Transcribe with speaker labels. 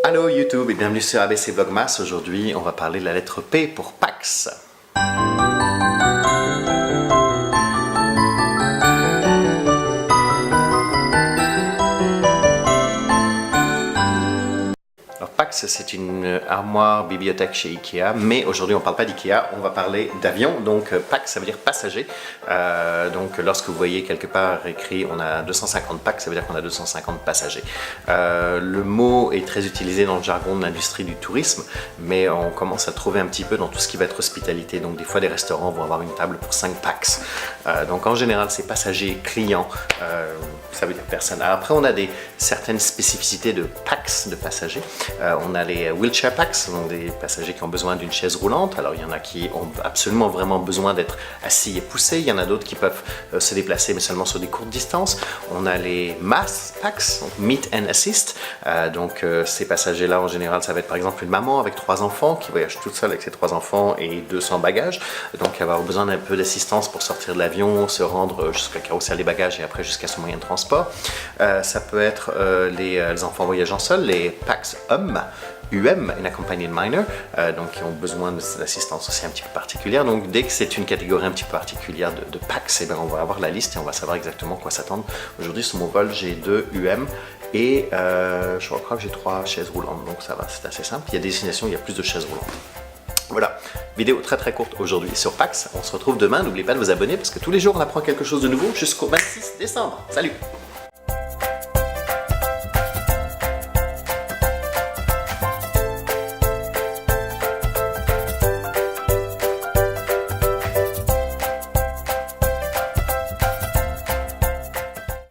Speaker 1: Allô YouTube et bienvenue sur ABC Vlogmas. Aujourd'hui, on va parler de la lettre P pour Pax. Pax, c'est une armoire bibliothèque chez Ikea, mais aujourd'hui on ne parle pas d'Ikea, on va parler d'avion. Donc Pax, ça veut dire passager. Donc lorsque vous voyez quelque part écrit on a 250 Pax, ça veut dire qu'on a 250 passagers. Le mot est très utilisé dans le jargon de l'industrie du tourisme, mais on commence à le trouver un petit peu dans tout ce qui va être hospitalité. Donc des fois des restaurants vont avoir une table pour 5 Pax. Donc en général c'est passagers, clients, ça veut dire personne. Alors, après on a certaines spécificités de Pax, de passagers. On a les wheelchair packs, donc des passagers qui ont besoin d'une chaise roulante. Alors il y en a qui ont absolument vraiment besoin d'être assis et poussés. Il y en a d'autres qui peuvent se déplacer mais seulement sur des courtes distances. On a les mass packs, donc meet and assist. Ces passagers-là en général ça va être par exemple une maman avec 3 enfants qui voyage toute seule avec ses 3 enfants et 200 bagages. Donc elle va avoir besoin d'un peu d'assistance pour sortir de l'avion, se rendre jusqu'à carrousel des bagages et après jusqu'à son moyen de transport. Ça peut être les enfants voyageant seuls, les packs hommes. Une accompanied minor, donc qui ont besoin d'assistance aussi un petit peu particulière. Donc dès que c'est une catégorie un petit peu particulière de PAX, eh bien, on va avoir la liste et on va savoir exactement quoi s'attendre. Aujourd'hui sur mon vol j'ai 2 UM et je crois que j'ai 3 chaises roulantes, donc ça va, c'est assez simple. Il y a des destinations où il y a plus de chaises roulantes. Voilà, vidéo très courte aujourd'hui sur Pax. On se retrouve demain, n'oubliez pas de vous abonner parce que tous les jours on apprend quelque chose de nouveau jusqu'au 26 décembre. Salut!